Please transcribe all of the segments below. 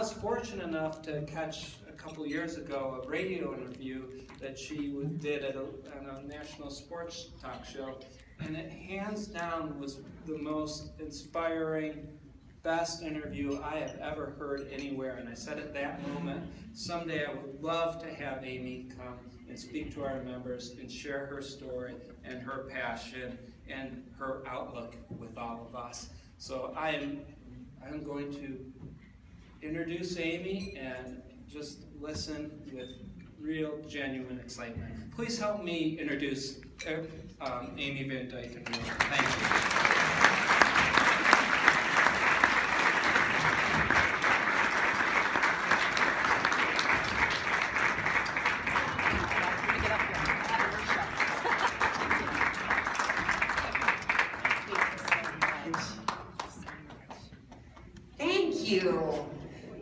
was fortunate enough to catch a couple years ago a radio interview that she did on a national sports talk show, and it hands down was the most inspiring, best interview I have ever heard anywhere. And I said at that moment, someday I would love to have Amy come and speak to our members and share her story and her passion and her outlook with all of us. So I'm going to introduce Amy and just listen with real, genuine excitement. Please help me introduce Amy Van Dyken-Rouen. Thank you.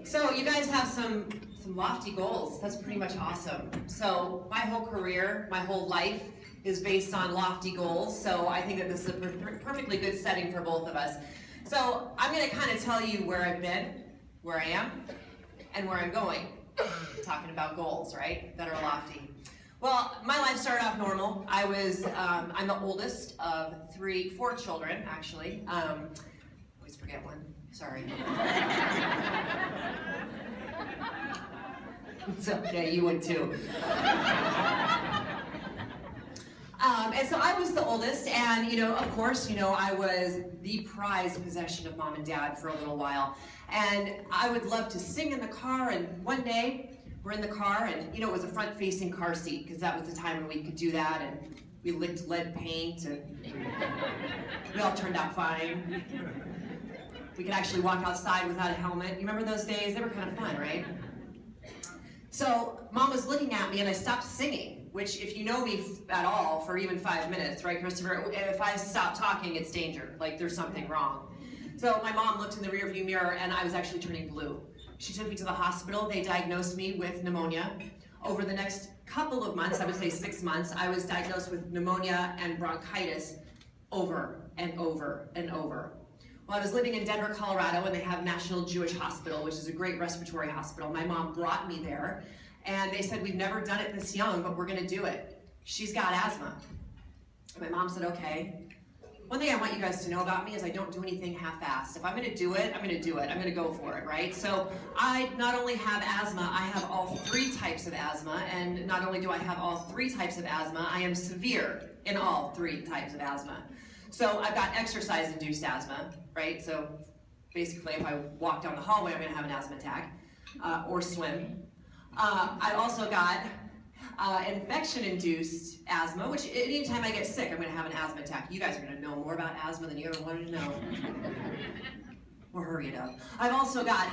So you guys have some lofty goals. That's pretty much awesome. So my whole career, my whole life is based on lofty goals. So I think that this is a perfectly good setting for both of us. So I'm going to kind of tell you where I've been, where I am, and where I'm going. Talking about goals, right? That are lofty. Well, my life started off normal. I'm the oldest of four children, actually. Always forget one. Sorry. It's okay, you would too. And so I was the oldest, and of course, I was the prized possession of mom and dad for a little while. And I would love to sing in the car, and one day we're in the car, and it was a front-facing car seat, because that was the time when we could do that, and we licked lead paint, and we all turned out fine. We could actually walk outside without a helmet. You remember those days? They were kind of fun, right? So mom was looking at me and I stopped singing, which if you know me at all for even 5 minutes, right, Christopher, if I stop talking, it's danger, like there's something wrong. So my mom looked in the rearview mirror and I was actually turning blue. She took me to the hospital. They diagnosed me with pneumonia. Over the next couple of months, I would say 6 months, I was diagnosed with pneumonia and bronchitis over and over and over. Well, I was living in Denver, Colorado, and they have National Jewish Hospital, which is a great respiratory hospital. My mom brought me there, and they said, we've never done it this young, but we're gonna do it. She's got asthma. And my mom said, okay. One thing I want you guys to know about me is I don't do anything half-assed. If I'm gonna do it, I'm gonna do it. I'm gonna go for it, right? So I not only have asthma, I have all 3 types of asthma, and not only do I have all 3 types of asthma, I am severe in all 3 types of asthma. So I've got exercise-induced asthma, right? So basically, if I walk down the hallway, I'm gonna have an asthma attack, or swim. I've also got infection-induced asthma, which anytime I get sick, I'm gonna have an asthma attack. You guys are gonna know more about asthma than you ever wanted to know. We'll hurry it up. I've also got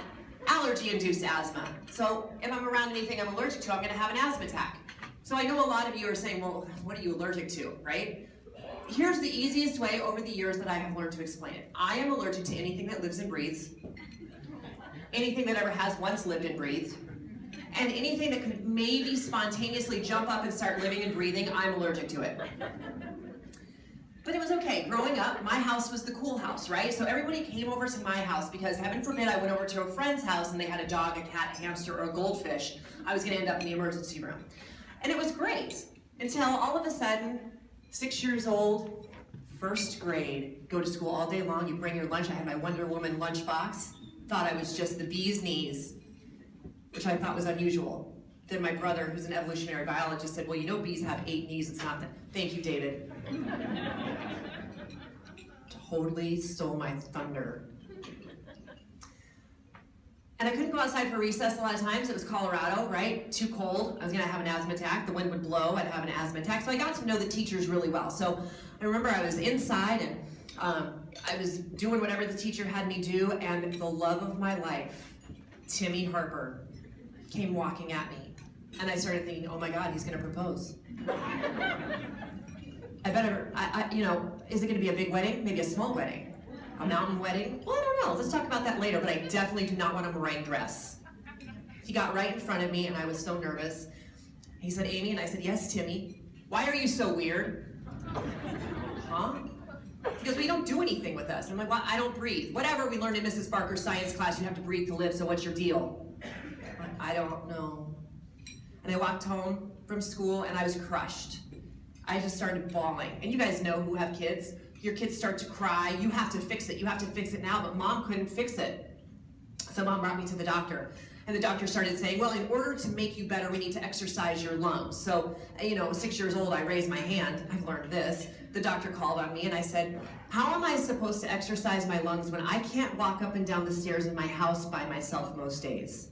allergy-induced asthma. So if I'm around anything I'm allergic to, I'm gonna have an asthma attack. So I know a lot of you are saying, well, what are you allergic to, right? Here's the easiest way over the years that I have learned to explain it. I am allergic to anything that lives and breathes, anything that ever has once lived and breathed, and anything that could maybe spontaneously jump up and start living and breathing, I'm allergic to it. But it was okay. Growing up, my house was the cool house, right? So everybody came over to my house because, heaven forbid, I went over to a friend's house and they had a dog, a cat, a hamster, or a goldfish. I was gonna end up in the emergency room. And it was great, until all of a sudden, 6 years old, first grade, go to school all day long, you bring your lunch. I had my Wonder Woman lunchbox, thought I was just the bee's knees, which I thought was unusual. Then my brother, who's an evolutionary biologist, said, well, bees have 8 knees, it's not that. Thank you, David. Totally stole my thunder. And I couldn't go outside for recess a lot of times. It was Colorado, right? Too cold. I was gonna have an asthma attack. The wind would blow, I'd have an asthma attack. So I got to know the teachers really well. So I remember I was inside and I was doing whatever the teacher had me do, and the love of my life, Timmy Harper, came walking at me. And I started thinking, oh my God, he's gonna propose. I better, is it gonna be a big wedding? Maybe a small wedding? A mountain wedding? Well, I don't know. Let's talk about that later, but I definitely do not want a meringue dress. He got right in front of me, and I was so nervous. He said, Amy, and I said, yes, Timmy. Why are you so weird? Huh? He goes, well, you don't do anything with us. I'm like, well, I don't breathe. Whatever we learned in Mrs. Barker's science class, you have to breathe to live, so what's your deal? I don't know. And I walked home from school and I was crushed. I just started bawling. And you guys know who have kids. Your kids start to cry. You have to fix it. You have to fix it now. But mom couldn't fix it. So mom brought me to the doctor. And the doctor started saying, well, in order to make you better, we need to exercise your lungs. So, 6 years old, I raised my hand. I've learned this. The doctor called on me and I said, how am I supposed to exercise my lungs when I can't walk up and down the stairs in my house by myself most days?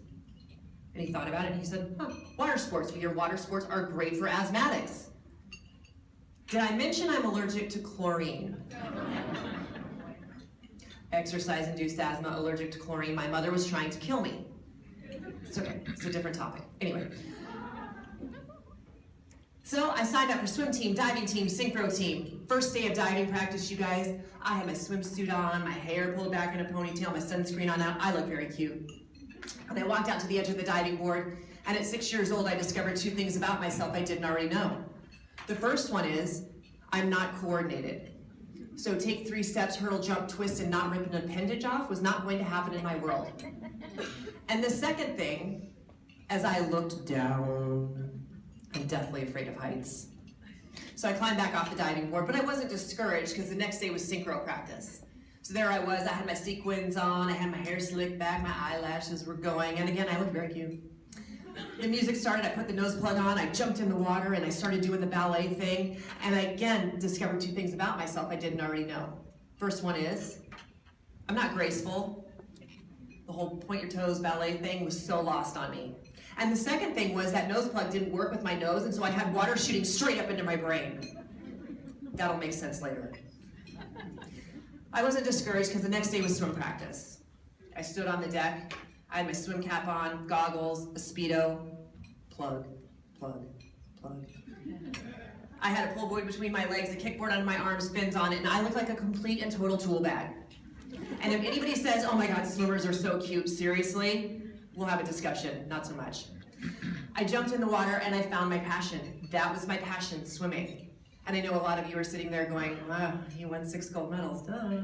And he thought about it and he said, water sports. We hear water sports are great for asthmatics. Did I mention I'm allergic to chlorine? Exercise-induced asthma, allergic to chlorine. My mother was trying to kill me. It's okay, it's a different topic. Anyway. So I signed up for swim team, diving team, synchro team. First day of diving practice, you guys, I had my swimsuit on, my hair pulled back in a ponytail, my sunscreen on out. I look very cute. And I walked out to the edge of the diving board, and at 6 years old, I discovered 2 things about myself I didn't already know. The first one is, I'm not coordinated. So take 3 steps, hurdle, jump, twist, and not rip an appendage off was not going to happen in my world. And the second thing, as I looked down, I'm deathly afraid of heights. So I climbed back off the diving board, but I wasn't discouraged because the next day was synchro practice. So there I was, I had my sequins on, I had my hair slicked back, my eyelashes were going, and again, I looked very cute. The music started, I put the nose plug on, I jumped in the water, and I started doing the ballet thing, and I again discovered 2 things about myself I didn't already know. First one is, I'm not graceful. The whole point your toes ballet thing was so lost on me. And the second thing was that nose plug didn't work with my nose, and so I had water shooting straight up into my brain. That'll make sense later. I wasn't discouraged because the next day was swim practice. I stood on the deck, I had my swim cap on, goggles, a Speedo, plug, plug, plug. I had a pull buoy between my legs, a kickboard under my arms, fins on it, and I looked like a complete and total tool bag. And if anybody says, oh my God, swimmers are so cute, seriously, we'll have a discussion, not so much. I jumped in the water and I found my passion. That was my passion, swimming. And I know a lot of you are sitting there going, wow, you won 6 gold medals, duh.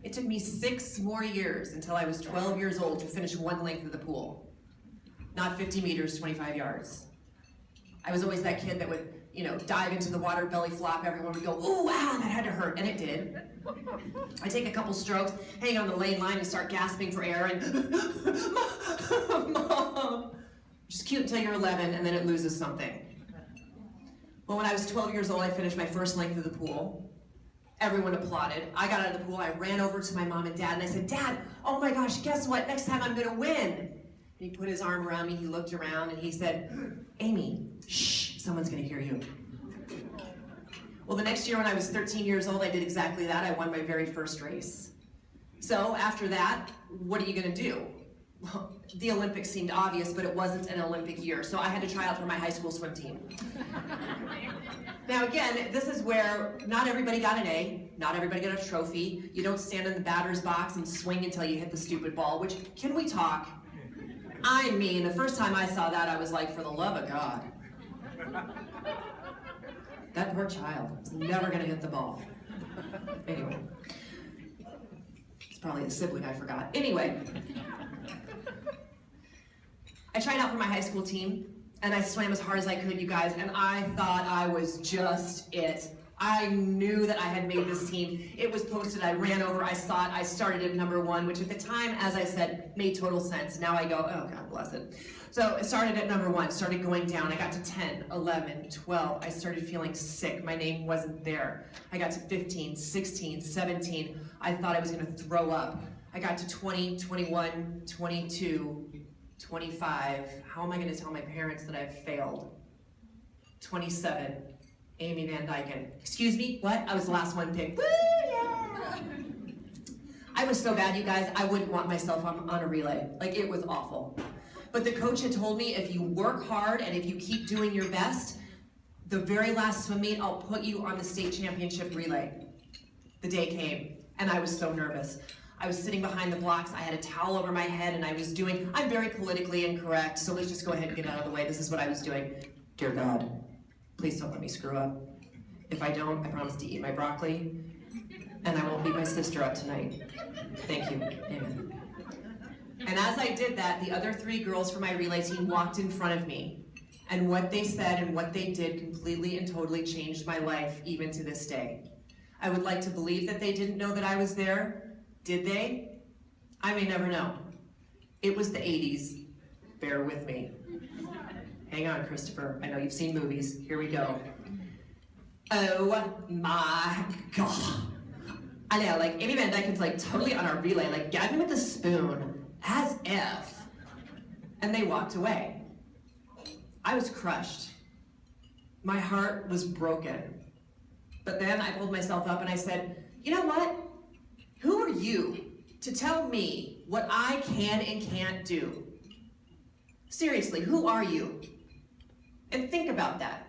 It took me 6 more years until I was 12 years old to finish 1 length of the pool. Not 50 meters, 25 yards. I was always that kid that would, dive into the water, belly flop, everyone would go, ooh, wow, that had to hurt, and it did. I take a couple strokes, hang on the lane line and start gasping for air and, Mom. Just cute until you're 11 and then it loses something. Well, when I was 12 years old, I finished my first length of the pool. Everyone applauded. I got out of the pool, I ran over to my mom and dad and I said, Dad, oh my gosh, guess what? Next time I'm gonna win. And he put his arm around me, he looked around and he said, Amy, shh, someone's gonna hear you. Well, the next year when I was 13 years old, I did exactly that. I won my very first race. So after that, what are you gonna do? Well, the Olympics seemed obvious, but it wasn't an Olympic year, so I had to try out for my high school swim team. Now again, this is where not everybody got an A, not everybody got a trophy. You don't stand in the batter's box and swing until you hit the stupid ball, which, can we talk? I mean, the first time I saw that, I was like, for the love of God. That poor child is never gonna hit the ball. Anyway, it's probably a sibling I forgot. Anyway, I tried out for my high school team, and I swam as hard as I could, you guys, and I thought I was just it. I knew that I had made this team. It was posted, I ran over, I saw it, I started at number 1, which at the time, as I said, made total sense. Now I go, oh God bless it. So I started at number 1, started going down. I got to 10, 11, 12. I started feeling sick. My name wasn't there. I got to 15, 16, 17. I thought I was gonna throw up. I got to 20, 21, 22, 25. How am I gonna tell my parents that I've failed? 27, Amy Van Dyken. Excuse me, what? I was the last one picked. Woo, yeah! I was so bad, you guys, I wouldn't want myself on a relay. Like, it was awful. But the coach had told me if you work hard and if you keep doing your best, the very last swim meet, I'll put you on the state championship relay. The day came, and I was so nervous. I was sitting behind the blocks, I had a towel over my head, and I was doing, I'm very politically incorrect, so let's just go ahead and get out of the way. This is what I was doing. Dear God, please don't let me screw up. If I don't, I promise to eat my broccoli, and I won't beat my sister up tonight. Thank you. Amen. And as I did that, the other 3 girls from my relay team walked in front of me, and what they said and what they did completely and totally changed my life, even to this day. I would like to believe that they didn't know that I was there. Did they? I may never know. It was the 80s. Bear with me. Hang on, Christopher. I know you've seen movies. Here we go. Oh my God. I know, like Amy Van Dyken's like totally on our relay, like gagged me with a spoon, as if. And they walked away. I was crushed. My heart was broken. But then I pulled myself up and I said, you know what? Who are you to tell me what I can and can't do? Seriously, who are you? And think about that.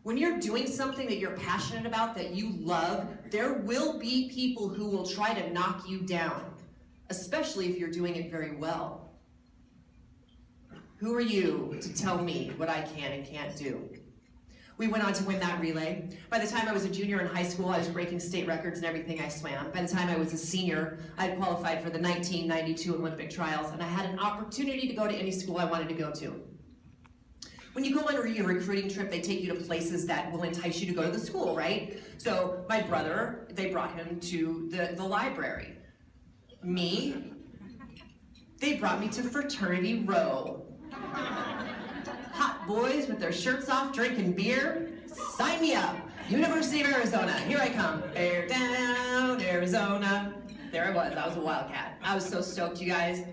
When you're doing something that you're passionate about, that you love, there will be people who will try to knock you down, especially if you're doing it very well. Who are you to tell me what I can and can't do? We went on to win that relay. By the time I was a junior in high school, I was breaking state records in everything I swam. By the time I was a senior, I had qualified for the 1992 Olympic trials, and I had an opportunity to go to any school I wanted to go to. When you go on a recruiting trip, they take you to places that will entice you to go to the school, right? So my brother, they brought him to the library. Me, they brought me to fraternity row. Hot boys with their shirts off, drinking beer. Sign me up. University of Arizona, here I come. Bear down, Arizona. There I was a wildcat. I was so stoked, you guys.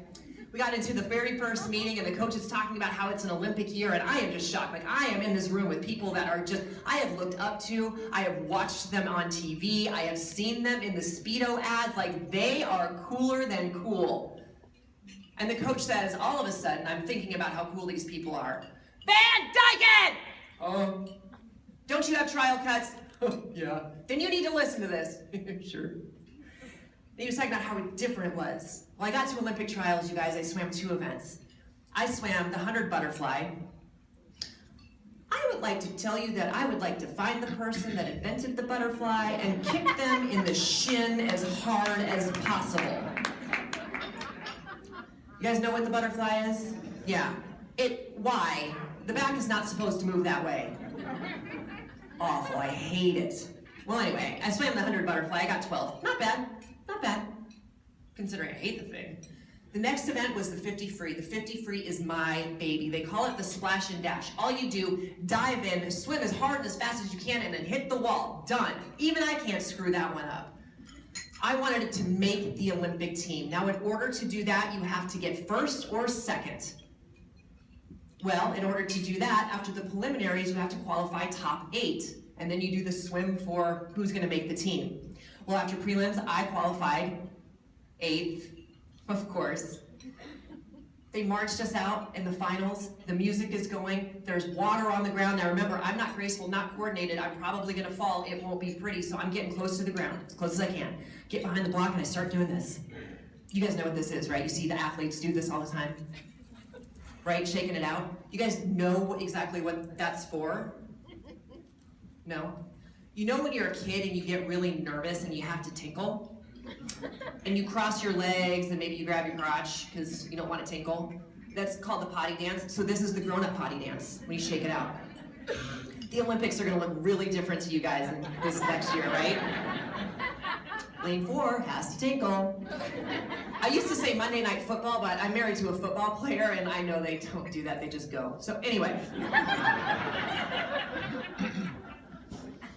We got into the very first meeting and the coach is talking about how it's an Olympic year, and I am just shocked. Like, I am in this room with people that are just, I have looked up to, I have watched them on TV, I have seen them in the Speedo ads, like they are cooler than cool. And the coach says, all of a sudden, I'm thinking about how cool these people are. Van Dyken! Don't you have trial cuts? Yeah. Then you need to listen to this. Sure. He was talking about how different it was. Well, I got to Olympic trials, you guys. I swam 2 events. I swam the 100 butterfly. I would like to tell you that I would like to find the person that invented the butterfly and kick them in the shin as hard as possible. You guys know what the butterfly is? Yeah. Why? The back is not supposed to move that way. Awful, I hate it. Well, anyway, I swam the 100 butterfly. I got 12. Not bad. Not bad, considering I hate the thing. The next event was the 50 free. The 50 free is my baby. They call it the splash and dash. All you do, dive in, swim as hard and as fast as you can, and then hit the wall. Done. Even I can't screw that one up. I wanted it to make the Olympic team. Now, in order to do that, you have to get first or second. Well, in order to do that, after the preliminaries, you have to qualify top 8. And then you do the swim for who's going to make the team. Well, after prelims, I qualified 8th, of course. They marched us out in the finals. The music is going. There's water on the ground. Now remember, I'm not graceful, not coordinated. I'm probably going to fall. It won't be pretty, so I'm getting close to the ground, as close as I can. Get behind the block, and I start doing this. You guys know what this is, right? You see the athletes do this all the time, right? Shaking it out. You guys know exactly what that's for? No? You know when you're a kid and you get really nervous and you have to tinkle? And you cross your legs and maybe you grab your crotch because you don't want to tinkle? That's called the potty dance. So this is the grown-up potty dance when you shake it out. The Olympics are going to look really different to you guys in this next year, right? Lane 4 has to tinkle. I used to say Monday Night Football, but I'm married to a football player and I know they don't do that, they just go. So anyway.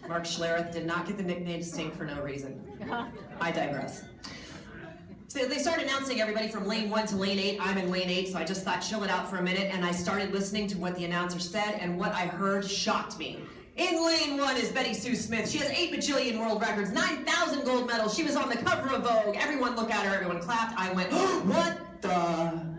Mark Schlereth did not get the nickname Stink for no reason. I digress. So they started announcing everybody from lane 1 to lane 8. I'm in lane 8, so I just thought chill it out for a minute, and I started listening to what the announcer said, and what I heard shocked me. In lane 1 is Betty Sue Smith. She has 8 bajillion world records, 9,000 gold medals. She was on the cover of Vogue. Everyone looked at her, everyone clapped. I went, oh, what the?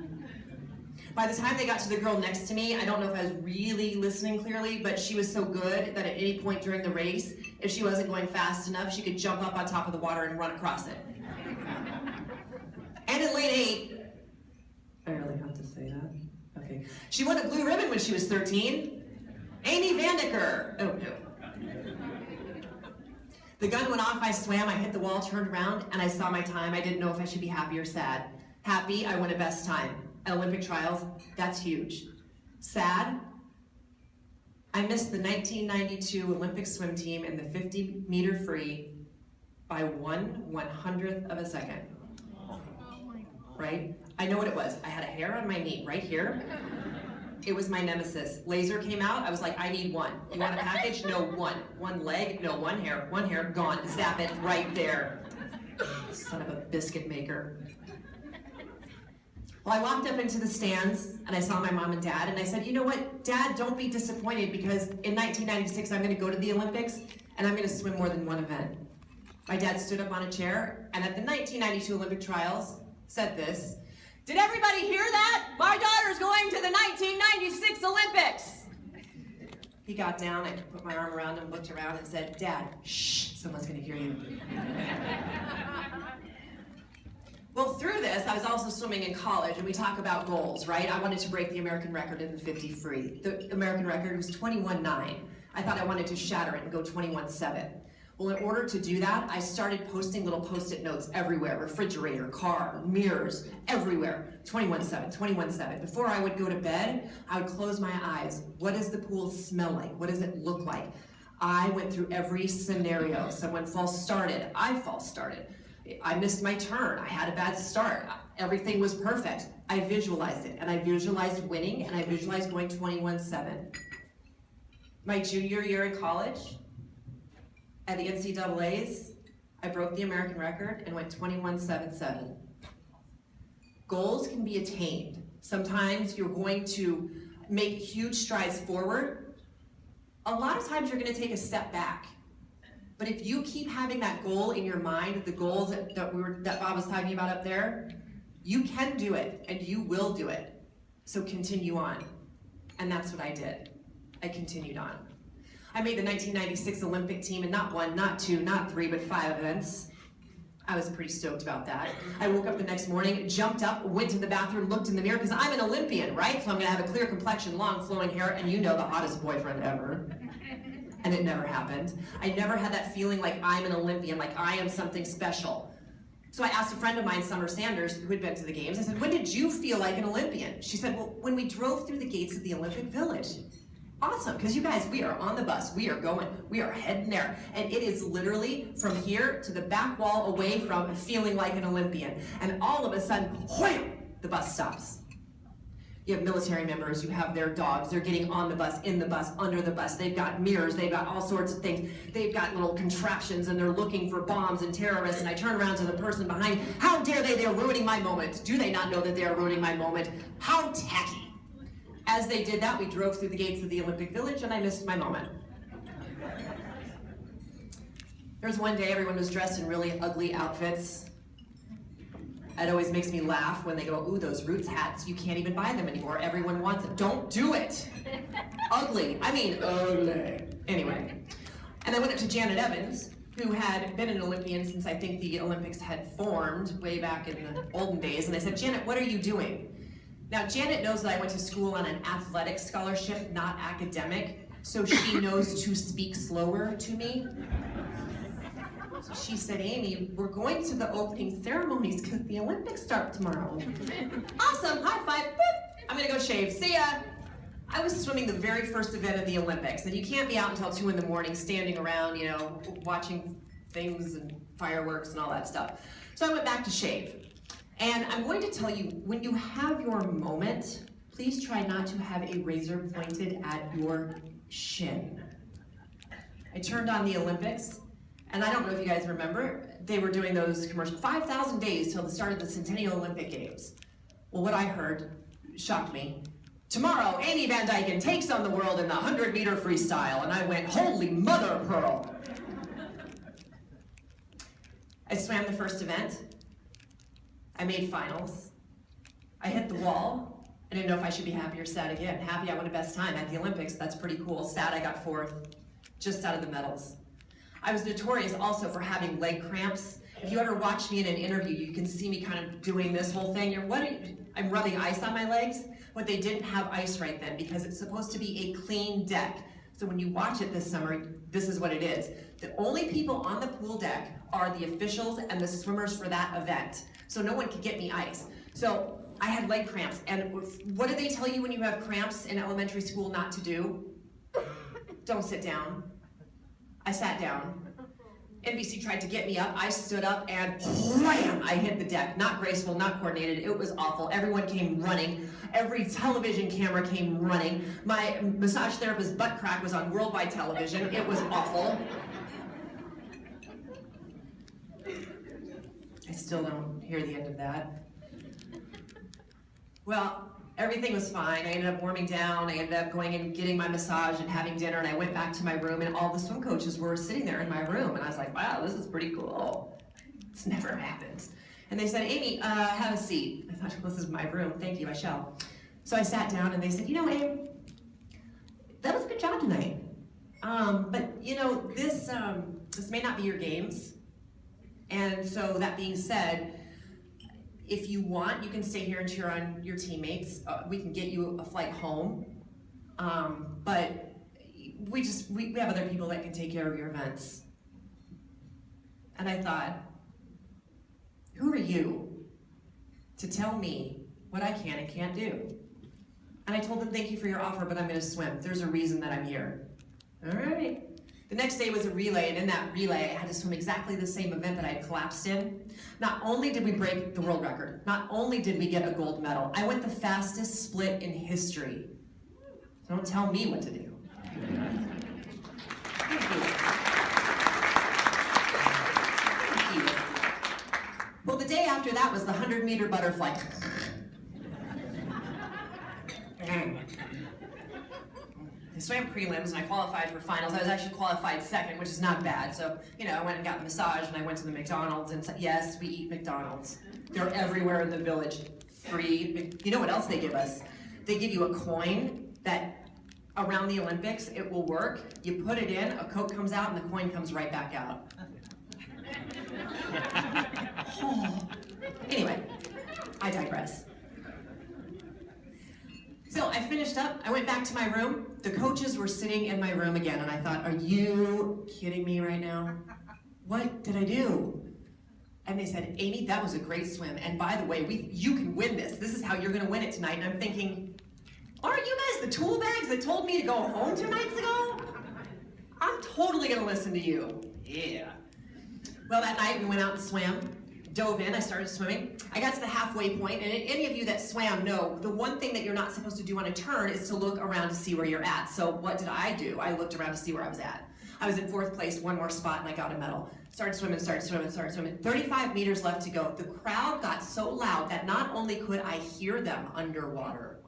By the time they got to the girl next to me, I don't know if I was really listening clearly, but she was so good that at any point during the race, if she wasn't going fast enough, she could jump up on top of the water and run across it. And in lane 8, I really have to say that? Okay. She won a blue ribbon when she was 13. Amy Vandiker. Oh, no. The gun went off, I swam, I hit the wall, turned around, and I saw my time. I didn't know if I should be happy or sad. Happy, I won a best time. At Olympic trials, that's huge. Sad, I missed the 1992 Olympic swim team in the 50-meter free by 1/100th of a second. Right? I know what it was. I had a hair on my knee right here. It was my nemesis. Laser came out, I was like, I need one. You want a package? No, one. One leg? No, one hair, gone. Zap it right there. Son of a biscuit maker. Well, I walked up into the stands and I saw my mom and dad and I said, you know what, Dad, don't be disappointed because in 1996 I'm gonna go to the Olympics and I'm gonna swim more than one event. My dad stood up on a chair and at the 1992 Olympic trials said this, did everybody hear that? My daughter's going to the 1996 Olympics. He got down, I put my arm around him, looked around and said, Dad, shh, someone's gonna hear you. Well, through this, I was also swimming in college, and we talk about goals, right? I wanted to break the American record in the 50 free. The American record was 21.9. I thought I wanted to shatter it and go 21.7. Well, in order to do that, I started posting little Post-it notes everywhere, refrigerator, car, mirrors, everywhere. 21.7, 21.7. Before I would go to bed, I would close my eyes. What does the pool smell like? What does it look like? I went through every scenario. Someone false started, I false started. I missed my turn, I had a bad start, everything was perfect. I visualized it, and I visualized winning, and I visualized going 21.7. My junior year in college, at the NCAAs, I broke the American record and went 21.77. Goals can be attained. Sometimes you're going to make huge strides forward. A lot of times you're gonna take a step back. But if you keep having that goal in your mind, the goals that Bob was talking about up there, you can do it and you will do it. So continue on. And that's what I did. I continued on. I made the 1996 Olympic team in not 1, not 2, not 3, but 5 events. I was pretty stoked about that. I woke up the next morning, jumped up, went to the bathroom, looked in the mirror, because I'm an Olympian, right? So I'm gonna have a clear complexion, long flowing hair, and you know, the hottest boyfriend ever. And it never happened. I never had that feeling like I'm an Olympian, like I am something special. So I asked a friend of mine, Summer Sanders, who had been to the games, I said, when did you feel like an Olympian? She said, well, when we drove through the gates of the Olympic Village. Awesome, because you guys, we are on the bus, we are going, we are heading there. And it is literally from here to the back wall away from feeling like an Olympian. And all of a sudden, wham, the bus stops. You have military members, you have their dogs, they're getting on the bus, in the bus, under the bus, they've got mirrors, they've got all sorts of things, they've got little contraptions and they're looking for bombs and terrorists, and I turn around to the person behind, how dare they, they're ruining my moment. Do they not know that they are ruining my moment? How tacky. As they did that, we drove through the gates of the Olympic Village and I missed my moment. There was one day everyone was dressed in really ugly outfits. It always makes me laugh when they go, ooh, those Roots hats, you can't even buy them anymore. Everyone wants it. Don't do it. Ugly. I mean, ugly. Anyway. And I went up to Janet Evans, who had been an Olympian since I think the Olympics had formed way back in the olden days. And I said, Janet, what are you doing? Now, Janet knows that I went to school on an athletic scholarship, not academic, so she knows to speak slower to me. So she said, Amy, we're going to the opening ceremonies because the Olympics start tomorrow. Awesome, high five, boop. I'm gonna go shave, see ya. I was swimming the very first event of the Olympics, and you can't be out until 2 in the morning standing around, you know, watching things and fireworks and all that stuff. So I went back to shave. And I'm going to tell you, when you have your moment, please try not to have a razor pointed at your shin. I turned on the Olympics, and I don't know if you guys remember, they were doing those commercials, 5,000 days till the start of the Centennial Olympic Games. Well, what I heard shocked me. Tomorrow, Amy Van Dyken takes on the world in the 100-meter freestyle, and I went, holy mother of pearl. I swam the first event. I made finals. I hit the wall. I didn't know if I should be happy or sad again. Happy I won a best time at the Olympics, that's pretty cool. Sad I got 4th, just out of the medals. I was notorious also for having leg cramps. If you ever watch me in an interview, you can see me kind of doing this whole thing. I'm rubbing ice on my legs, but they didn't have ice right then because it's supposed to be a clean deck. So when you watch it this summer, this is what it is. The only people on the pool deck are the officials and the swimmers for that event. So no one could get me ice. So I had leg cramps, and what do they tell you when you have cramps in elementary school not to do? Don't sit down. I sat down. NBC tried to get me up. I stood up and wham, I hit the deck. Not graceful, not coordinated. It was awful. Everyone came running. Every television camera came running. My massage therapist's butt crack was on worldwide television. It was awful. I still don't hear the end of that. Well, everything was fine. I ended up warming down. I ended up going and getting my massage and having dinner, and I went back to my room, and all the swim coaches were sitting there in my room, and I was like, wow, this is pretty cool. This never happens. And they said, Amy, have a seat. I thought, this is my room. Thank you, I shall. So I sat down, and they said, you know, Amy, that was a good job tonight. But you know, this may not be your games. And so that being said, if you want, you can stay here and cheer on your teammates. We can get you a flight home. But we have other people that can take care of your events. And I thought, who are you to tell me what I can and can't do? And I told them, thank you for your offer, but I'm gonna swim. There's a reason that I'm here. All right. The next day was a relay, and in that relay, I had to swim exactly the same event that I had collapsed in. Not only did we break the world record, not only did we get a gold medal, I went the fastest split in history. So don't tell me what to do. Thank you. Thank you. Well, the day after that was the 100-meter butterfly. I swam prelims and I qualified for finals. I was actually qualified second, which is not bad. So, you know, I went and got a massage and I went to the McDonald's and said, yes, we eat McDonald's. They're everywhere in the village. Free. You know what else they give us? They give you a coin that around the Olympics, it will work. You put it in, a Coke comes out, and the coin comes right back out. Oh. Anyway, I digress. So I finished up, I went back to my room. The coaches were sitting in my room again, and I thought, are you kidding me right now? What did I do? And they said, Amy, that was a great swim. And by the way, you can win this. This is how you're gonna win it tonight. And I'm thinking, aren't you guys the tool bags that told me to go home 2 nights ago? I'm totally gonna listen to you. Yeah. Well, that night we went out and swam. Dove in, I started swimming. I got to the halfway point, and any of you that swam know the one thing that you're not supposed to do on a turn is to look around to see where you're at. So what did I do? I looked around to see where I was at. I was in 4th place, 1 more spot, and I got a medal. Started swimming. 35 meters left to go. The crowd got so loud that not only could I hear them underwater,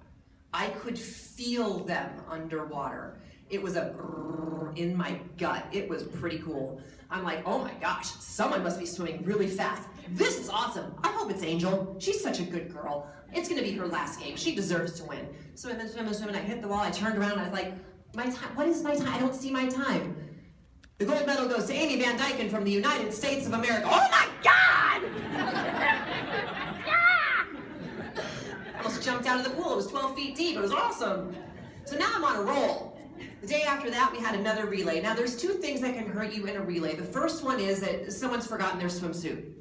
I could feel them underwater. It was a brrr in my gut. It was pretty cool. I'm like, oh my gosh, someone must be swimming really fast. This is awesome. I hope it's Angel. She's such a good girl. It's gonna be her last game. She deserves to win. Swimming. I hit the wall. I turned around and I was like, my time, what is my time? I don't see my time. The gold medal goes to Amy Van Dyken from the United States of America. Oh my God! I almost jumped out of the pool. It was 12 feet deep. It was awesome. So now I'm on a roll. The day after that, we had another relay. Now, there's 2 things that can hurt you in a relay. The first one is that someone's forgotten their swimsuit.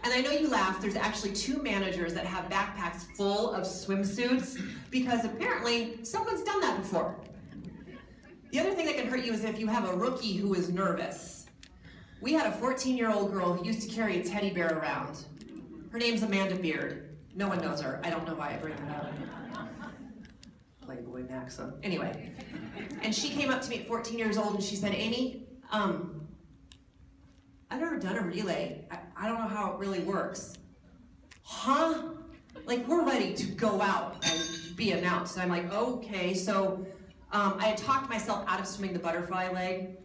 And I know you laugh, there's actually 2 managers that have backpacks full of swimsuits because apparently someone's done that before. The other thing that can hurt you is if you have a rookie who is nervous. We had a 14-year-old girl who used to carry a teddy bear around. Her name's Amanda Beard. No one knows her. I don't know why I bring that up. Playboy Maxim. Anyway. And she came up to me at 14 years old and she said, Amy, I've never done a relay. I don't know how it really works. Huh? Like, we're ready to go out and be announced. And I'm like, okay. So I had talked myself out of swimming the butterfly leg.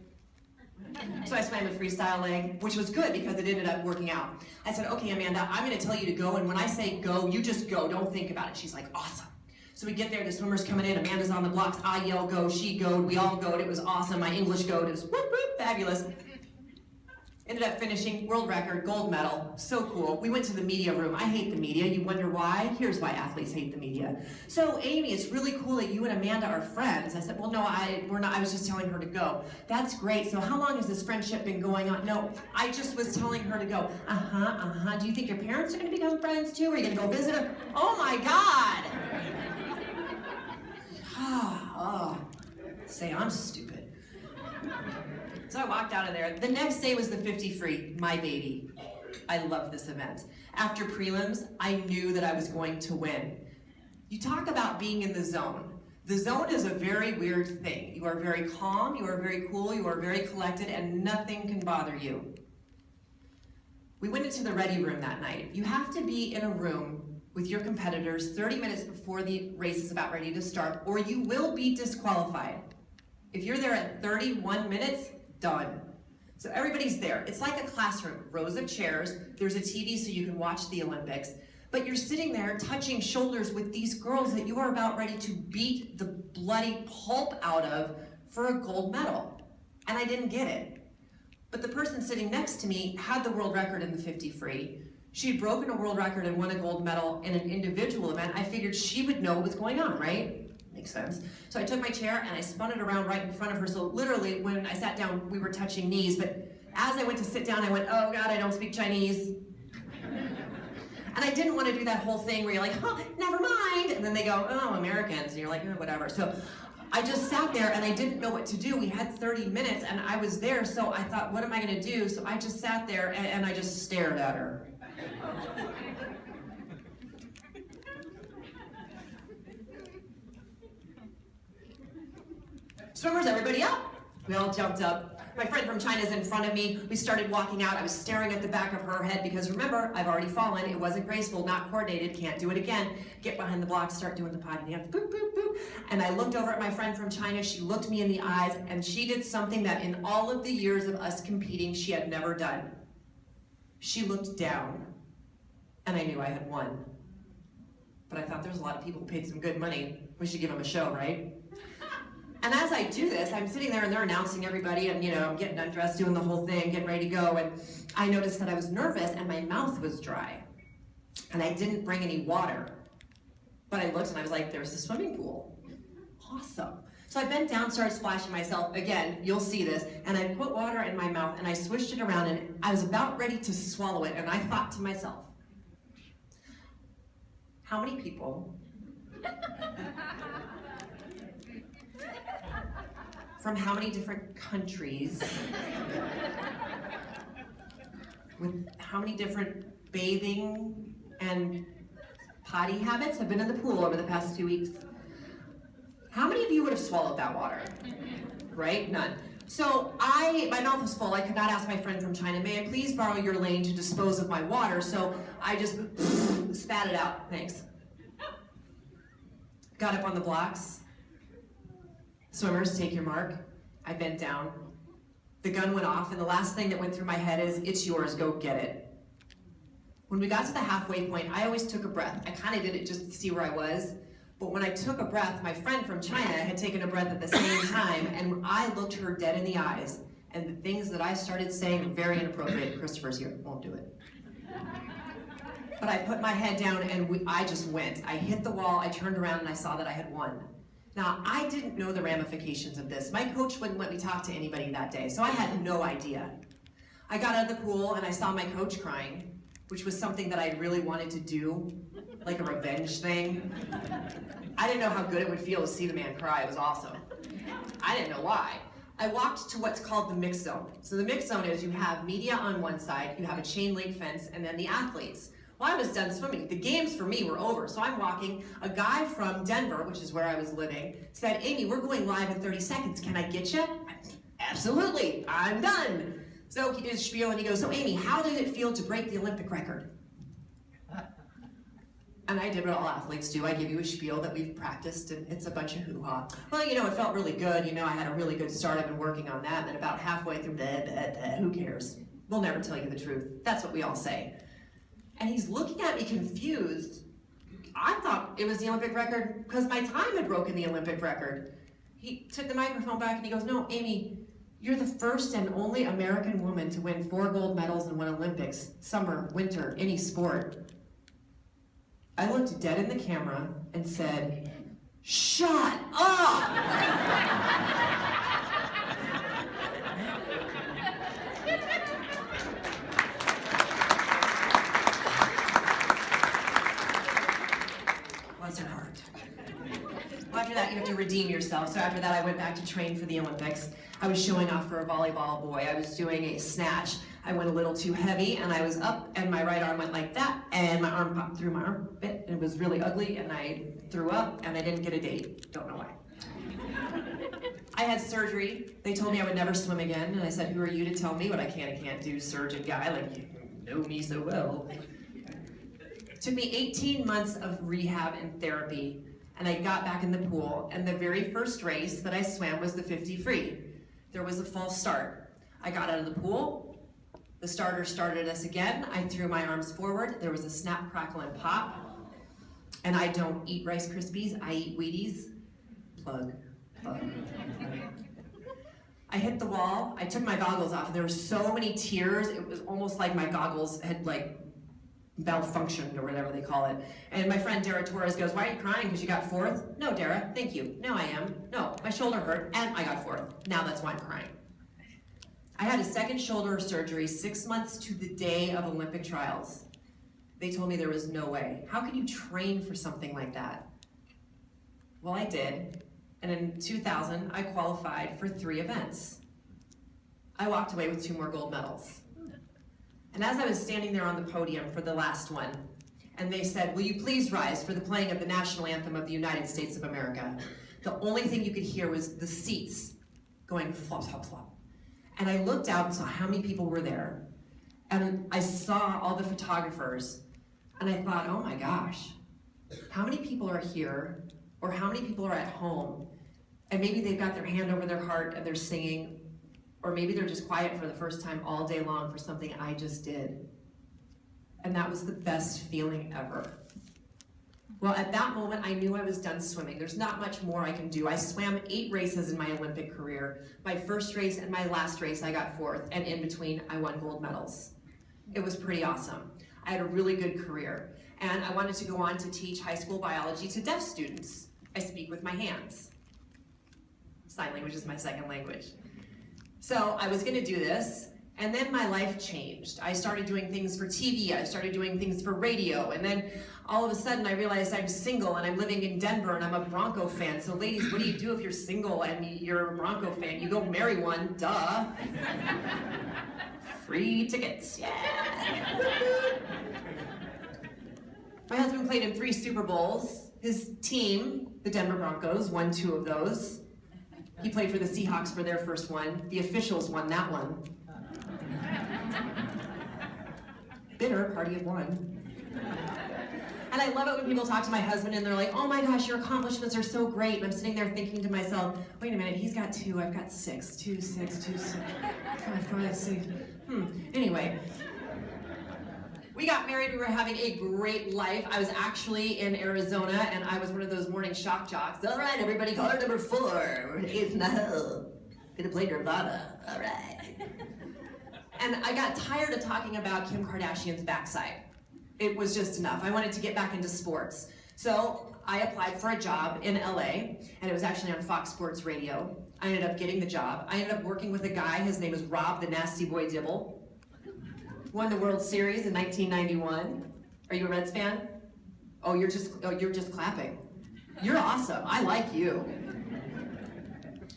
So I swam a freestyle leg, which was good because it ended up working out. I said, okay, Amanda, I'm gonna tell you to go, and when I say go, you just go, don't think about it. She's like, awesome. So we get there, the swimmer's coming in, Amanda's on the blocks, I yell go, she goed, we all goed, it was awesome, my English goed is whoop whoop, fabulous. Ended up finishing world record, gold medal, so cool. We went to the media room. I hate the media. You wonder why? Here's why athletes hate the media. So Amy, it's really cool that you and Amanda are friends. I said, well, no, we're not. I was just telling her to go. That's great. So how long has this friendship been going on? No, I just was telling her to go. Do you think your parents are going to become friends too? Are you going to go visit them? Oh my God. Say I'm stupid. So I walked out of there. The next day was the 50 free, my baby. I love this event. After prelims, I knew that I was going to win. You talk about being in the zone. The zone is a very weird thing. You are very calm, you are very cool, you are very collected, and nothing can bother you. We went into the ready room that night. You have to be in a room with your competitors 30 minutes before the race is about ready to start, or you will be disqualified. If you're there at 31 minutes, done. So everybody's there. It's like a classroom, rows of chairs. There's a TV so you can watch the Olympics. But you're sitting there touching shoulders with these girls that you are about ready to beat the bloody pulp out of for a gold medal. And I didn't get it. But the person sitting next to me had the world record in the 50 free. She had broken a world record and won a gold medal in an individual event. I figured she would know what was going on, right? Makes sense. So I took my chair and I spun it around right in front of her. So literally when I sat down, we were touching knees, but as I went to sit down, I went, oh God, I don't speak Chinese. And I didn't want to do that whole thing where you're like, oh, never mind. And then they go, oh, Americans. And you're like, oh, whatever. So I just sat there and I didn't know what to do. We had 30 minutes and I was there. So I thought, what am I going to do? So I just sat there and I just stared at her. Swimmers, everybody up. We all jumped up. My friend from China's in front of me. We started walking out. I was staring at the back of her head because remember, I've already fallen. It wasn't graceful, not coordinated, can't do it again. Get behind the blocks, start doing the potty dance, boop, boop, boop. And I looked over at my friend from China. She looked me in the eyes and she did something that in all of the years of us competing, she had never done. She looked down and I knew I had won. But I thought there's a lot of people who paid some good money. We should give them a show, right? And as I do this, I'm sitting there and they're announcing everybody and, I'm getting undressed, doing the whole thing, getting ready to go. And I noticed that I was nervous and my mouth was dry. And I didn't bring any water. But I looked and I was like, there's a swimming pool. Awesome. So I bent down, started splashing myself. Again, you'll see this. And I put water in my mouth and I swished it around and I was about ready to swallow it. And I thought to myself, how many people from how many different countries, with how many different bathing and potty habits have been in the pool over the past 2 weeks? How many of you would have swallowed that water? Right? None. So my mouth was full. I could not ask my friend from China, may I please borrow your lane to dispose of my water? So I just spat it out. Thanks. Got up on the blocks. Swimmers, take your mark. I bent down. The gun went off, and the last thing that went through my head is, it's yours, go get it. When we got to the halfway point, I always took a breath. I kind of did it just to see where I was. But when I took a breath, my friend from China had taken a breath at the same time, and I looked her dead in the eyes. And the things that I started saying were very inappropriate. Christopher's here, won't do it. But I put my head down, and I just went. I hit the wall, I turned around, and I saw that I had won. Now, I didn't know the ramifications of this. My coach wouldn't let me talk to anybody that day, so I had no idea. I got out of the pool and I saw my coach crying, which was something that I really wanted to do, like a revenge thing. I didn't know how good it would feel to see the man cry. It was awesome. I didn't know why. I walked to what's called the mixed zone. So the mixed zone is you have media on one side, you have a chain link fence, and then the athletes. Well, I was done swimming. The games for me were over. So I'm walking. A guy from Denver, which is where I was living, said, Amy, we're going live in 30 seconds. Can I get you? Absolutely. I'm done. So he did his spiel and he goes, so Amy, how did it feel to break the Olympic record? And I did what all athletes do. I give you a spiel that we've practiced and it's a bunch of hoo-ha. Well, it felt really good. I had a really good start. I've been working on that. And then about halfway through, who cares? We'll never tell you the truth. That's what we all say. And he's looking at me confused. I thought it was the Olympic record because my time had broken the Olympic record. He took the microphone back and he goes, no, Amy, You're the first and only American woman to win 4 gold medals in one Olympics, summer, winter, any sport. I looked dead in the camera and said, "Shut up!" Bless her heart. Well, after that, you have to redeem yourself. So after that, I went back to train for the Olympics. I was showing off for a volleyball boy. I was doing a snatch. I went a little too heavy, and I was up, and my right arm went like that, and my arm popped through my armpit, and it was really ugly, and I threw up, and I didn't get a date. Don't know why. I had surgery. They told me I would never swim again, and I said, "Who are you to tell me what I can and can't do, surgeon guy? Like, you know me so well." It took me 18 months of rehab and therapy, and I got back in the pool, and the very first race that I swam was the 50 free. There was a false start. I got out of the pool. The starter started us again. I threw my arms forward. There was a snap, crackle, and pop. And I don't eat Rice Krispies, I eat Wheaties. Plug. I hit the wall. I took my goggles off, and there were so many tears. It was almost like my goggles had like malfunctioned or whatever they call it. And my friend Dara Torres goes, "Why are you crying? Because you got 4th? No, Dara, thank you. No, I am. No, my shoulder hurt, and I got 4th. Now that's why I'm crying." I had a second shoulder surgery 6 months to the day of Olympic trials. They told me there was no way. How can you train for something like that? Well, I did. And in 2000, I qualified for 3 events. I walked away with 2 more gold medals. And as I was standing there on the podium for the last one, and they said, "Will you please rise for the playing of the national anthem of the United States of America?" The only thing you could hear was the seats going flop, flop, flop. And I looked out and saw how many people were there. And I saw all the photographers. And I thought, oh my gosh, how many people are here? Or how many people are at home? And maybe they've got their hand over their heart and they're singing. Or maybe they're just quiet for the first time all day long for something I just did. And that was the best feeling ever. Well, at that moment, I knew I was done swimming. There's not much more I can do. I swam 8 races in my Olympic career. My first race and my last race, I got 4th, and in between, I won gold medals. It was pretty awesome. I had a really good career, and I wanted to go on to teach high school biology to deaf students. I speak with my hands. Sign language is my second language. So I was gonna do this, and then my life changed. I started doing things for TV, I started doing things for radio, and then all of a sudden I realized I'm single and I'm living in Denver and I'm a Bronco fan. So ladies, what do you do if you're single and you're a Bronco fan? You go marry one, duh. Free tickets, yeah. My husband played in 3 Super Bowls. His team, the Denver Broncos, won 2 of those. He played for the Seahawks for their first one. The officials won that one. Bitter, party of 1. And I love it when people talk to my husband and they're like, "Oh my gosh, your accomplishments are so great." And I'm sitting there thinking to myself, wait a minute, he's got 2, I've got 6. 2, 6, 2, 6, 5, 6. Anyway, we got married, we were having a great life. I was actually in Arizona and I was one of those morning shock jocks. All right, everybody, caller number 4. It's no. Gonna play Nirvana, all right. And I got tired of talking about Kim Kardashian's backside. It was just enough. I wanted to get back into sports. So I applied for a job in LA, and it was actually on Fox Sports Radio. I ended up getting the job. I ended up working with a guy, his name is Rob the Nasty Boy Dibble. Won the World Series in 1991. Are you a Reds fan? Oh, you're just clapping. You're awesome. I like you.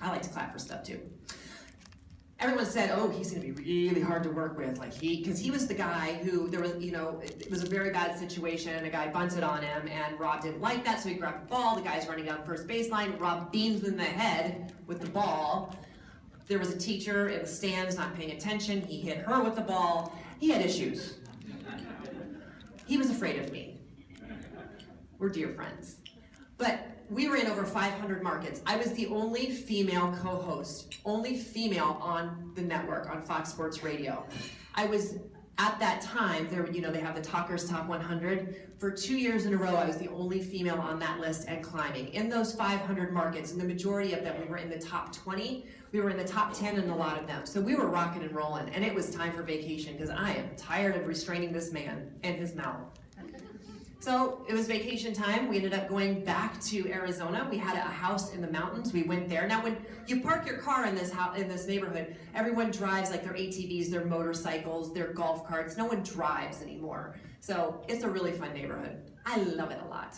I like to clap for stuff too. Everyone said, "Oh, he's gonna be really hard to work with," because he was the guy who, there was, it was a very bad situation, a guy bunted on him, and Rob didn't like that, so he grabbed the ball, the guy's running down first baseline, Rob beams him in the head with the ball. There was a teacher in the stands not paying attention, he hit her with the ball, he had issues. He was afraid of me. We're dear friends. But we were in over 500 markets. I was the only female co-host, only female on the network, on Fox Sports Radio. I was At that time, there, they have the Talkers Top 100. For 2 years in a row, I was the only female on that list and climbing. In those 500 markets, and the majority of them, we were in the top 20. We were in the top 10 in a lot of them. So we were rocking and rolling, and it was time for vacation because I am tired of restraining this man and his mouth. So it was vacation time. We ended up going back to Arizona. We had a house in the mountains. We went there. Now, when you park your car in this house, in this neighborhood, everyone drives like their ATVs, their motorcycles, their golf carts. No one drives anymore. So it's a really fun neighborhood. I love it a lot.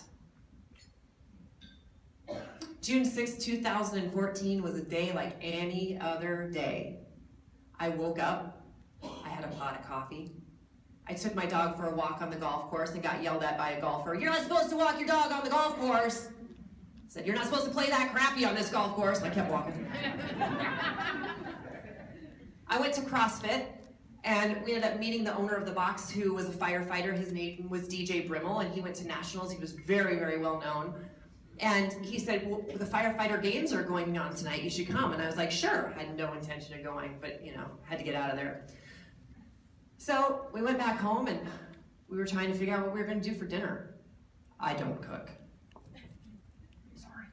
June 6, 2014 was a day like any other day. I woke up. I had a pot of coffee. I took my dog for a walk on the golf course and got yelled at by a golfer. "You're not supposed to walk your dog on the golf course." I said, "You're not supposed to play that crappy on this golf course." And I kept walking. I went to CrossFit, and we ended up meeting the owner of the box, who was a firefighter. His name was DJ Brimmel, and he went to nationals. He was very, very well known. And he said, "Well, the firefighter games are going on tonight. You should come." And I was like, "Sure." I had no intention of going, but had to get out of there. So we went back home and we were trying to figure out what we were going to do for dinner. I don't cook. Sorry.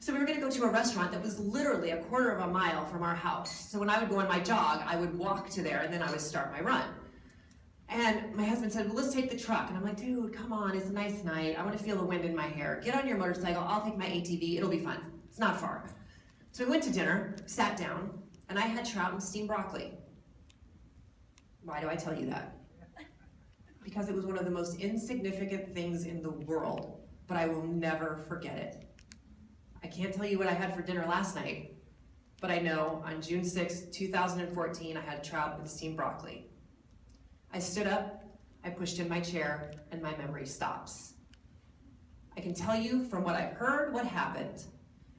So we were going to go to a restaurant that was literally a quarter of a mile from our house. So when I would go on my jog, I would walk to there and then I would start my run. And my husband said, "Well, let's take the truck." And I'm like, "Dude, come on, it's a nice night. I want to feel the wind in my hair. Get on your motorcycle, I'll take my ATV, it'll be fun. It's not far." So we went to dinner, sat down, and I had trout and steamed broccoli. Why do I tell you that? Because it was one of the most insignificant things in the world, but I will never forget it. I can't tell you what I had for dinner last night, but I know on June 6, 2014, I had trout and steamed broccoli. I stood up, I pushed in my chair, and my memory stops. I can tell you from what I've heard what happened.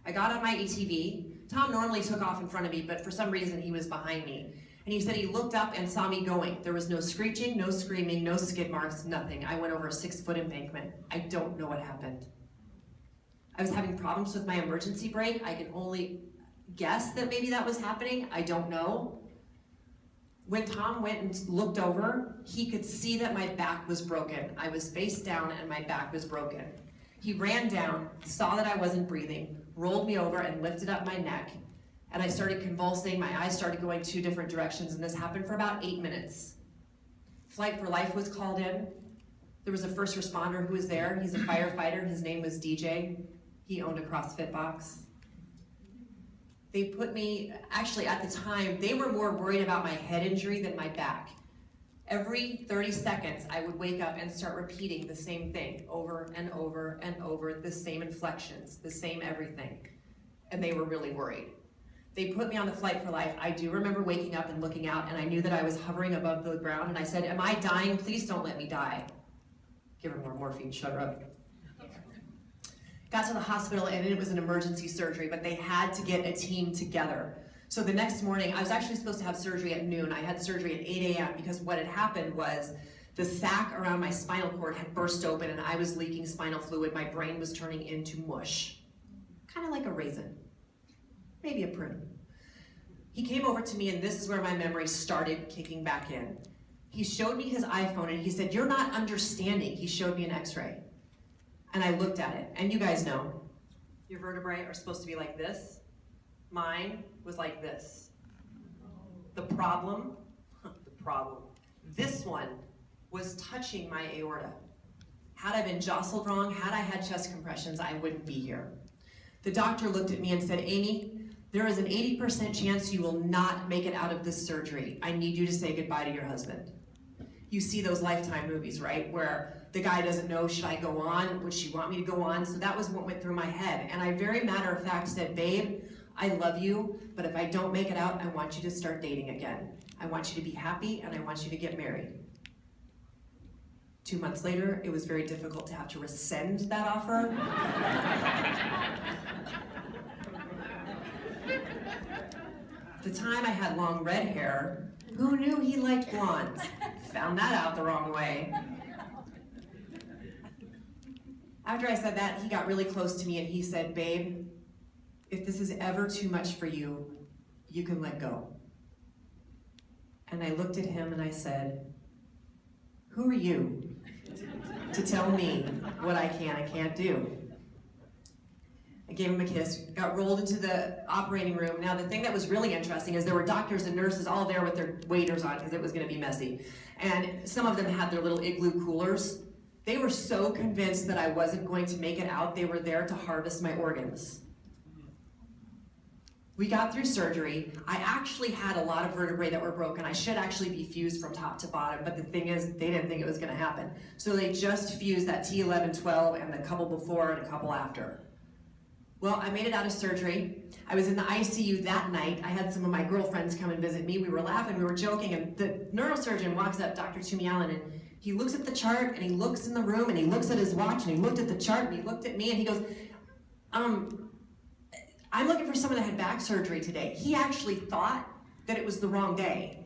I got on my ATV. Tom normally took off in front of me, but for some reason he was behind me. And he said he looked up and saw me going. There was no screeching, no screaming, no skid marks, nothing. I went over a 6-foot embankment. I don't know what happened. I was having problems with my emergency brake. I can only guess that maybe that was happening. I don't know. When Tom went and looked over, he could see that my back was broken. I was face down and my back was broken. He ran down, saw that I wasn't breathing, rolled me over and lifted up my neck. And I started convulsing, my eyes started going 2 different directions, and this happened for about 8 minutes. Flight for Life was called in. There was a first responder who was there. He's a firefighter, his name was DJ. He owned a CrossFit box. They put me, actually at the time, they were more worried about my head injury than my back. Every 30 seconds, I would wake up and start repeating the same thing over and over and over, the same inflections, the same everything. And they were really worried. They put me on the Flight for Life. I do remember waking up and looking out, and I knew that I was hovering above the ground, and I said, "Am I dying? Please don't let me die." Give her more morphine, shut her up. Got to the hospital, and it was an emergency surgery, but they had to get a team together. So the next morning, I was actually supposed to have surgery at noon. I had surgery at 8 a.m. because what had happened was the sac around my spinal cord had burst open, and I was leaking spinal fluid. My brain was turning into mush, kind of like a raisin. Maybe a prune. He came over to me, and this is where my memory started kicking back in. He showed me his iPhone, and he said, "You're not understanding." He showed me an x-ray. And I looked at it, and you guys know, your vertebrae are supposed to be like this. Mine was like this. The problem, this one was touching my aorta. Had I been jostled wrong, had I had chest compressions, I wouldn't be here. The doctor looked at me and said, "Amy, there is an 80% chance you will not make it out of this surgery. I need you to say goodbye to your husband." You see those Lifetime movies, right? Where the guy doesn't know, should I go on? Would she want me to go on? So that was what went through my head. And I very matter of fact said, "Babe, I love you, but if I don't make it out, I want you to start dating again. I want you to be happy, and I want you to get married." 2 months later, it was very difficult to have to rescind that offer. At the time, I had long red hair. Who knew he liked blondes? Found that out the wrong way. After I said that, he got really close to me and he said, "Babe, if this is ever too much for you, you can let go." And I looked at him and I said, "Who are you to tell me what I can and can't do?" I gave him a kiss, got rolled into the operating room. Now the thing that was really interesting is there were doctors and nurses all there with their waders on because it was going to be messy. And some of them had their little igloo coolers. They were so convinced that I wasn't going to make it out, they were there to harvest my organs. We got through surgery. I actually had a lot of vertebrae that were broken. I should actually be fused from top to bottom, but the thing is, they didn't think it was going to happen. So they just fused that T11, 12, and the couple before and a couple after. Well, I made it out of surgery. I was in the ICU that night. I had some of my girlfriends come and visit me. We were laughing, we were joking, and the neurosurgeon walks up, Dr. Toomey Allen, and he looks at the chart, and he looks in the room, and he looks at his watch, and he looked at the chart, and he looked at me, and he goes, I'm looking for someone that had back surgery today. He actually thought that it was the wrong day.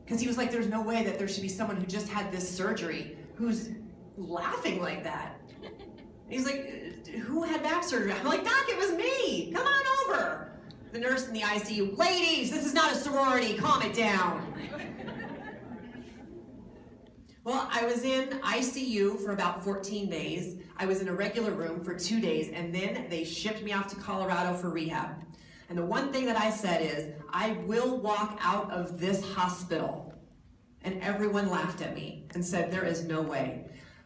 Because he was like, there's no way that there should be someone who just had this surgery who's laughing like that. And he's like, who had back surgery? I'm like, Doc, it was me. Come on over. The nurse in the ICU, ladies, this is not a sorority. Calm it down. Well, I was in ICU for about 14 days. I was in a regular room for 2 days, and then they shipped me off to Colorado for rehab. And the one thing that I said is, I will walk out of this hospital. And everyone laughed at me and said, there is no way.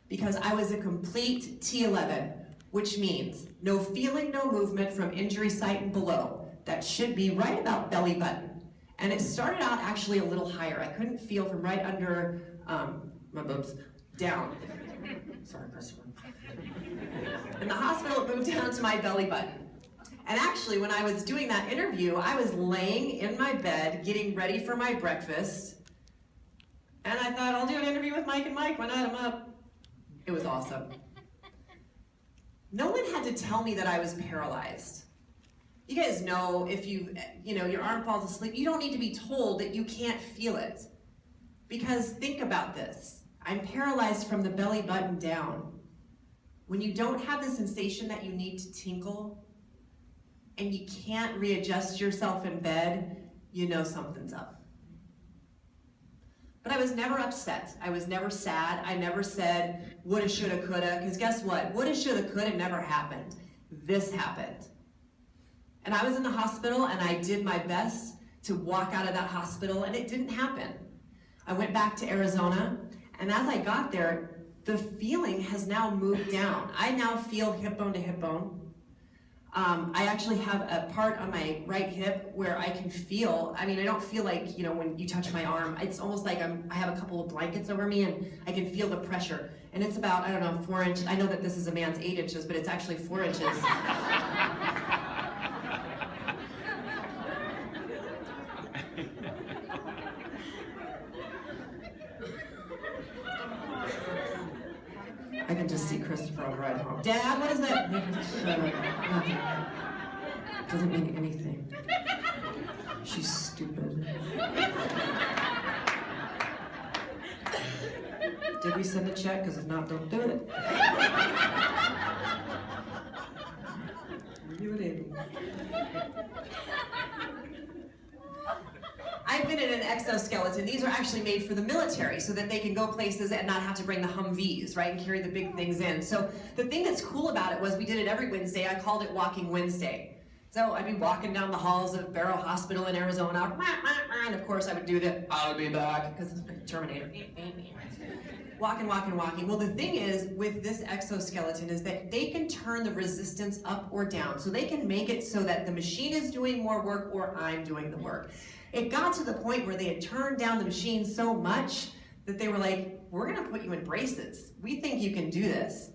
Because I was a complete T11, which means no feeling, no movement from injury site and below. That should be right about belly button. And it started out actually a little higher. I couldn't feel from right under my boobs down. Sorry, Christopher. In the hospital, it moved down to my belly button. And actually, when I was doing that interview, I was laying in my bed, getting ready for my breakfast. And I thought, I'll do an interview with Mike and Mike. Why not? I'm up. It was awesome. No one had to tell me that I was paralyzed. You guys know if your arm falls asleep, you don't need to be told that you can't feel it. Because think about this. I'm paralyzed from the belly button down. When you don't have the sensation that you need to tinkle and you can't readjust yourself in bed, you know something's up. But I was never upset. I was never sad. I never said woulda, shoulda, coulda, because guess what? Woulda, shoulda, coulda never happened. This happened. And I was in the hospital and I did my best to walk out of that hospital and it didn't happen. I went back to Arizona, and as I got there, the feeling has now moved down. I now feel hip bone to hip bone. I actually have a part on my right hip where I can feel, I don't feel like, when you touch my arm, it's almost like I have a couple of blankets over me and I can feel the pressure. And it's about, 4 inches. I know that this is a man's 8 inches, but it's actually 4 inches. I can just see Christopher on the ride home. Dad, what is that? Doesn't mean anything. She's stupid. Did we send a check? Because if not, don't do it. You would able. I've been in an exoskeleton. These are actually made for the military so that they can go places and not have to bring the Humvees, right, and carry the big things in. So the thing that's cool about it was we did it every Wednesday. I called it Walking Wednesday. So I'd be walking down the halls of Barrow Hospital in Arizona, and of course I would do the, I'll be back, because it's like a Terminator. Walking, walking, walking. Well, the thing is with this exoskeleton is that they can turn the resistance up or down. So they can make it so that the machine is doing more work or I'm doing the work. It got to the point where they had turned down the machine so much that they were like, we're gonna put you in braces. We think you can do this.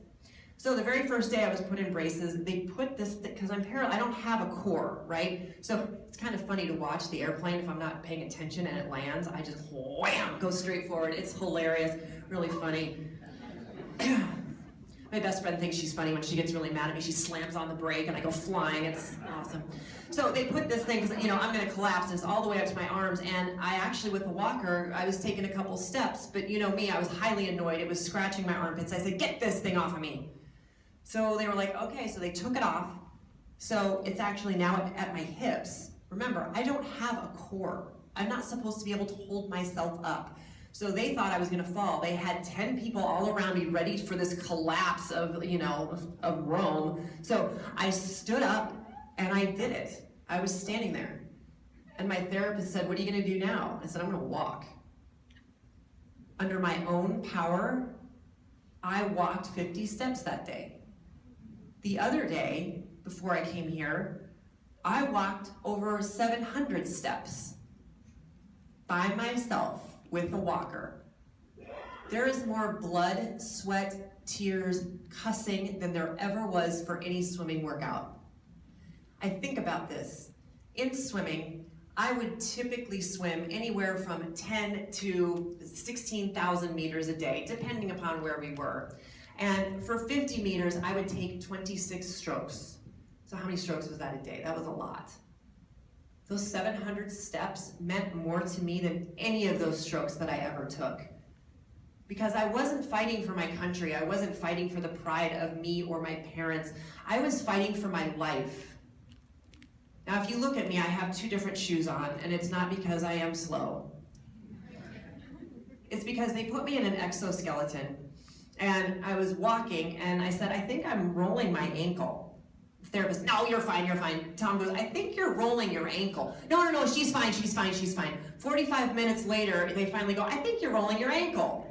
So the very first day I was put in braces, they put this, because I'm paralyzed, I don't have a core, right? So it's kind of funny to watch the airplane if I'm not paying attention and it lands, I just wham, go straight forward. It's hilarious, really funny. My best friend thinks she's funny when she gets really mad at me. She slams on the brake and I go flying. It's awesome. So they put this thing, because I'm going to collapse, and it's all the way up to my arms. And I actually, with the walker, I was taking a couple steps. But you know me, I was highly annoyed. It was scratching my armpits. I said, get this thing off of me. So they were like, okay. So they took it off. So it's actually now at my hips. Remember, I don't have a core. I'm not supposed to be able to hold myself up. So they thought I was gonna fall. They had 10 people all around me ready for this collapse of, of Rome. So I stood up and I did it. I was standing there. And my therapist said, "What are you gonna do now?" I said, "I'm gonna walk." Under my own power, I walked 50 steps that day. The other day, before I came here, I walked over 700 steps by myself with a walker. There is more blood, sweat, tears, cussing than there ever was for any swimming workout. I think about this. In swimming, I would typically swim anywhere from 10 to 16,000 meters a day, depending upon where we were. And for 50 meters, I would take 26 strokes. So how many strokes was that a day? That was a lot. Those 700 steps meant more to me than any of those strokes that I ever took. Because I wasn't fighting for my country. I wasn't fighting for the pride of me or my parents. I was fighting for my life. Now, if you look at me, I have 2 different shoes on, and it's not because I am slow. It's because they put me in an exoskeleton, and I was walking, and I said, "I think I'm rolling my ankle." The therapist, "No, you're fine, you're fine." Tom goes, "I think you're rolling your ankle." No, she's fine, she's fine, she's fine. 45 minutes later, they finally go, "I think you're rolling your ankle."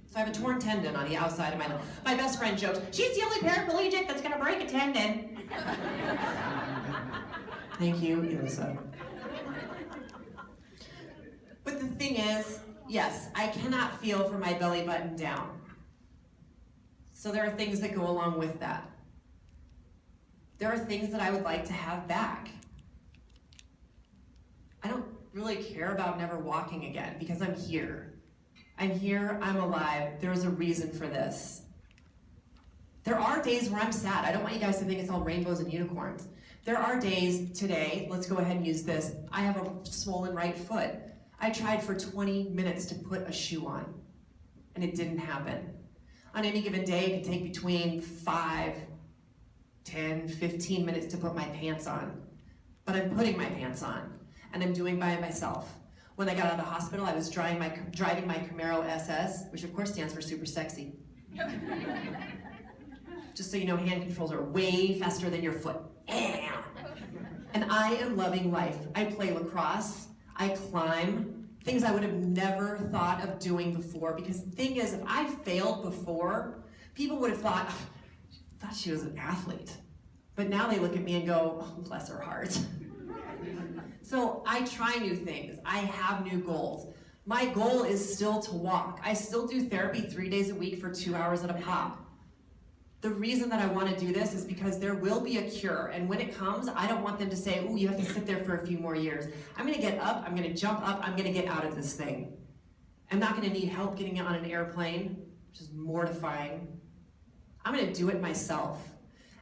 So I have a torn tendon on the outside of my leg. My best friend jokes, "She's the only paraplegic that's gonna break a tendon." Thank you, Elisa. But the thing is, yes, I cannot feel from my belly button down. So there are things that go along with that. There are things that I would like to have back. I don't really care about never walking again because I'm here. I'm here, I'm alive, there's a reason for this. There are days where I'm sad. I don't want you guys to think it's all rainbows and unicorns. There are days today, let's go ahead and use this. I have a swollen right foot. I tried for 20 minutes to put a shoe on, and it didn't happen. On any given day, it can take between 5, 10, 15 minutes to put my pants on. But I'm putting my pants on, and I'm doing by myself. When I got out of the hospital, I was driving my Camaro SS, which of course stands for super sexy. Just so you know, hand controls are way faster than your foot. And I am loving life. I play lacrosse, I climb, things I would have never thought of doing before, because the thing is, if I failed before, people would have thought she was an athlete. But now they look at me and go, "Oh, bless her heart." So I try new things. I have new goals. My goal is still to walk. I still do therapy 3 days a week for 2 hours at a pop. The reason that I want to do this is because there will be a cure, and when it comes, I don't want them to say, "Oh, you have to sit there for a few more years." I'm going to get up, I'm going to jump up, I'm going to get out of this thing. I'm not going to need help getting on an airplane, which is mortifying. I'm going to do it myself.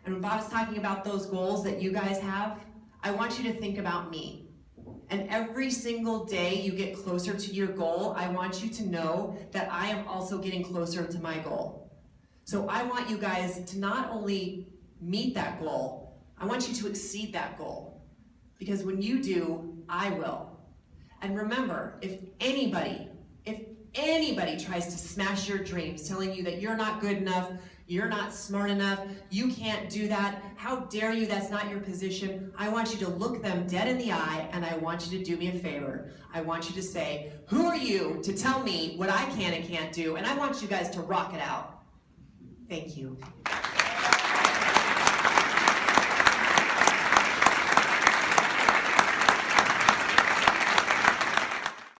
And when Bob's talking about those goals that you guys have, I want you to think about me. And every single day you get closer to your goal, I want you to know that I am also getting closer to my goal. So I want you guys to not only meet that goal, I want you to exceed that goal. Because when you do, I will. And remember, if anybody tries to smash your dreams, telling you that you're not good enough, you're not smart enough, you can't do that, how dare you, that's not your position, I want you to look them dead in the eye, and I want you to do me a favor. I want you to say, "Who are you to tell me what I can and can't do?" And I want you guys to rock it out. Thank you.